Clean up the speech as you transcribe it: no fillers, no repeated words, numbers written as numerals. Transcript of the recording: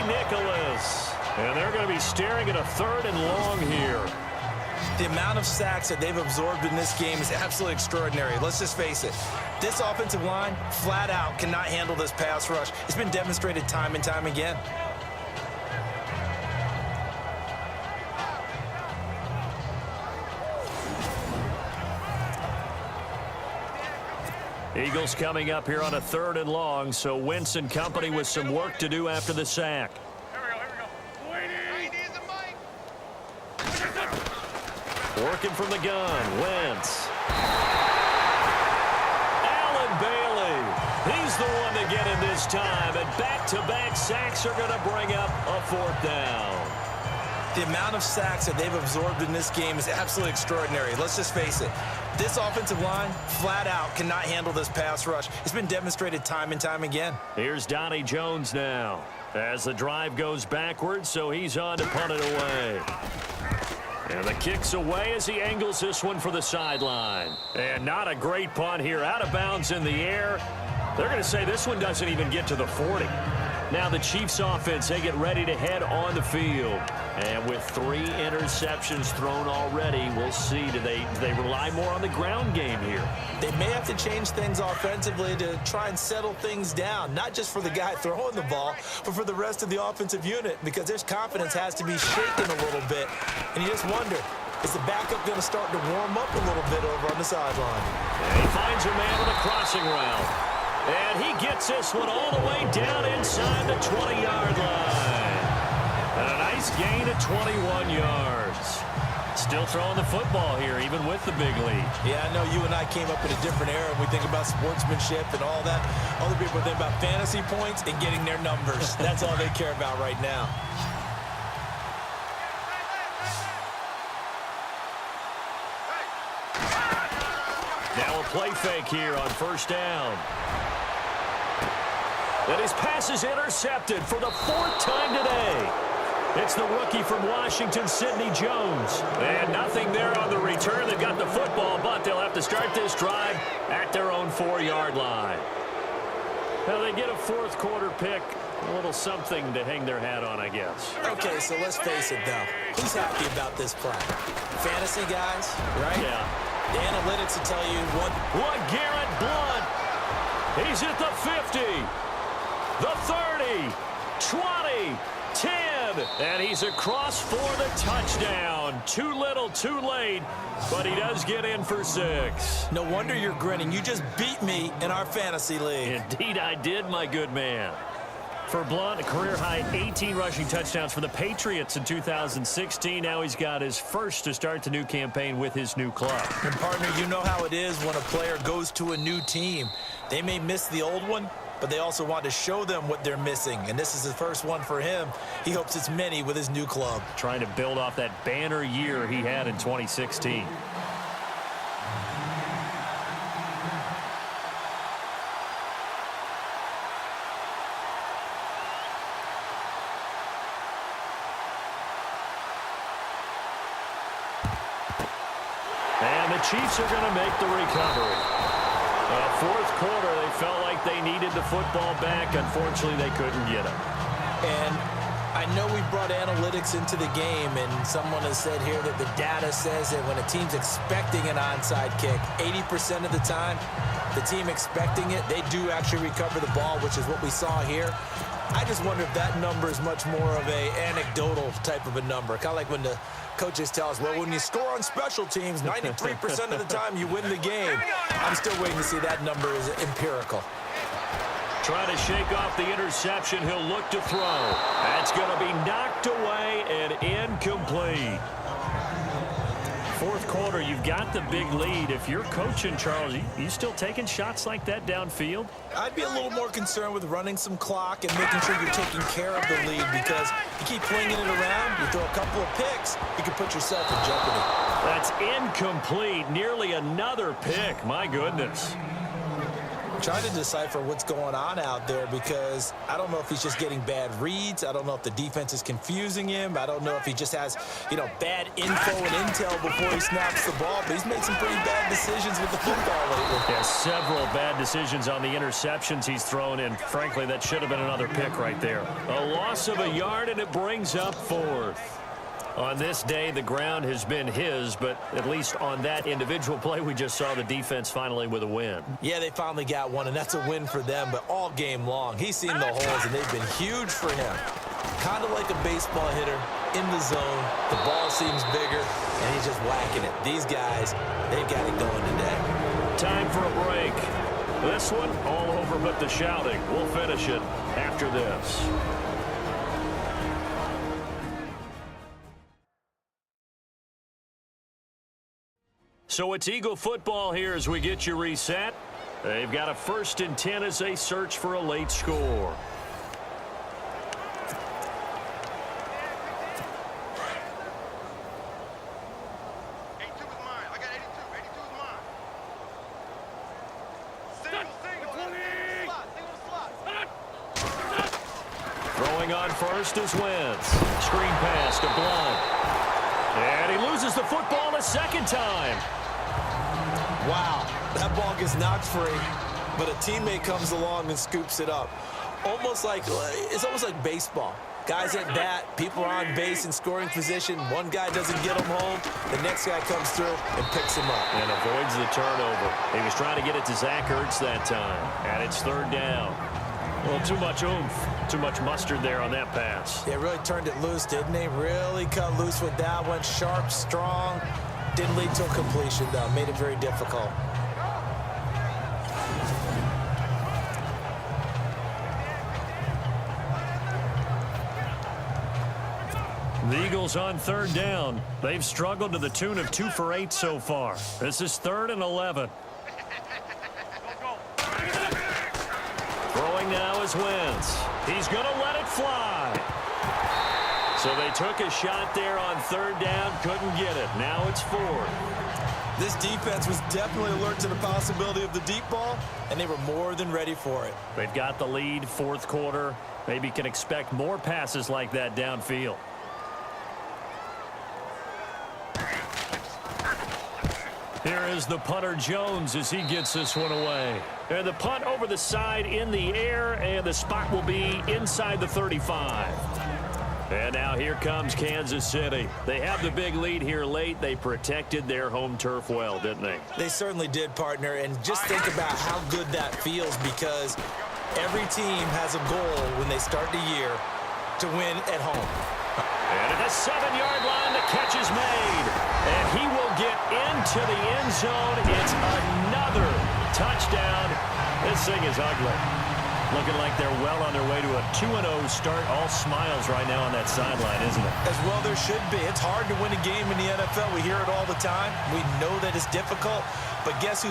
Nicholas. And they're going to be staring at a 3rd and long here. The amount of sacks that they've absorbed in this game is absolutely extraordinary. Let's just face it. This offensive line, flat out, cannot handle this pass rush. It's been demonstrated time and time again. Eagles coming up here on a 3rd and long, so Wentz and company with some work to do after the sack. Working from the gun, Wentz. Allen Bailey. He's the one to get in this time, and back-to-back sacks are going to bring up a 4th down. The amount of sacks that they've absorbed in this game is absolutely extraordinary. Let's just face it. This offensive line, flat out, cannot handle this pass rush. It's been demonstrated time and time again. Here's Donnie Jones now as the drive goes backwards, so he's on to punt it away. And the kick's away as he angles this one for the sideline. And not a great punt here. Out of bounds in the air. They're going to say this one doesn't even get to the 40. Now the Chiefs offense, they get ready to head on the field. And with 3 interceptions thrown already, we'll see. Do they rely more on the ground game here? They may have to change things offensively to try and settle things down, not just for the guy throwing the ball, but for the rest of the offensive unit, because their confidence has to be shaken a little bit. And you just wonder, is the backup going to start to warm up a little bit over on the sideline? And he finds a man with a crossing route. And he gets this one all the way down inside the 20-yard line. And a nice gain of 21 yards. Still throwing the football here, even with the big lead. Yeah, I know you and I came up in a different era, and we think about sportsmanship and all that. Other people think about fantasy points and getting their numbers. That's all they care about right now. Now a play fake here on 1st down. And his pass is intercepted for the 4th time today. It's the rookie from Washington, Sidney Jones. And nothing there on the return. They've got the football, but they'll have to start this drive at their own 4-yard line. Now they get a 4th quarter pick. A little something to hang their hat on, I guess. Okay, so let's face it, though. Who's happy about this play? Fantasy guys, right? Yeah. The analytics will tell you what. Garrett Blunt. He's at the 50. The 30. 20. 10. And he's across for the touchdown. Too little, too late. But he does get in for 6. No wonder you're grinning. You just beat me in our fantasy league. Indeed I did, my good man. For Blunt, a career-high 18 rushing touchdowns for the Patriots in 2016. Now he's got his first to start the new campaign with his new club. And, partner, you know how it is when a player goes to a new team. They may miss the old one, but they also want to show them what they're missing. And this is the first one for him. He hopes it's many with his new club. Trying to build off that banner year he had in 2016. And the Chiefs are going to make the recovery. 4th quarter, they felt like they needed the football back. Unfortunately, they couldn't get it. And I know we brought analytics into the game, and someone has said here that the data says that when a team's expecting an onside kick, 80% of the time, the team expecting it, they do actually recover the ball, which is what we saw here. I just wonder if that number is much more of a anecdotal type of a number. Kind of like when the coaches tell us, well, when you score on special teams, 93% of the time you win the game. I'm still waiting to see that number is empirical. Trying to shake off the interception. He'll look to throw. That's going to be knocked away and incomplete. 4th quarter, you've got the big lead. If you're coaching, Charles, you still taking shots like that downfield? I'd be a little more concerned with running some clock and making sure you're taking care of the lead, because you keep flinging it around, you throw a couple of picks, you can put yourself in jeopardy. That's incomplete. Nearly another pick. My goodness. trying to decipher what's going on out there because I don't know if he's just getting bad reads. I don't know if the defense is confusing him. I don't know if he just has, bad info and intel before he snaps the ball. But he's made some pretty bad decisions with the football lately. Yeah, several bad decisions on the interceptions he's thrown in. Frankly, that should have been another pick right there. A loss of a yard, and it brings up 4th. On this day, the ground has been his, but at least on that individual play, we just saw the defense finally with a win. Yeah, they finally got one, and that's a win for them, but all game long, he's seen the holes, and they've been huge for him. Kind of like a baseball hitter in the zone. The ball seems bigger, and he's just whacking it. These guys, they've got it going today. Time for a break. This one, all over but the shouting. We'll finish it after this. So it's Eagle football here as we get you reset. They've got a 1st and 10 as they search for a late score. Throwing on first is Wentz. Screen pass to Blunt. And he loses the football a second time. Wow, that ball gets knocked free, but a teammate comes along and scoops it up. It's almost like baseball. Guys at bat, people are on base in scoring position. One guy doesn't get him home. The next guy comes through and picks him up. And avoids the turnover. He was trying to get it to Zach Ertz that time. And it's 3rd down. Well, too much oomph, too much mustard there on that pass. They really turned it loose, didn't they? Really cut loose with that one. Sharp, strong. Didn't lead to a completion, though. Made it very difficult. The Eagles on 3rd down. They've struggled to the tune of 2 for 8 so far. This is 3rd and 11. Throwing now is Wentz. He's going to let it fly. So they took a shot there on 3rd down, couldn't get it. Now it's 4th. This defense was definitely alert to the possibility of the deep ball, and they were more than ready for it. They've got the lead, 4th quarter. Maybe can expect more passes like that downfield. Here is the punter Jones as he gets this one away. And the punt over the side in the air, and the spot will be inside the 35. And now here comes Kansas City. They have the big lead here late. They protected their home turf well, didn't they? They certainly did, partner. And just think about how good that feels, because every team has a goal when they start the year to win at home. And at the 7-yard line, the catch is made. And he will get into the end zone. It's another touchdown. This thing is ugly. Looking like they're well on their way to a 2-0 start. All smiles right now on that sideline, isn't it? As well there should be. It's hard to win a game in the NFL. We hear it all the time. We know that it's difficult. But guess who?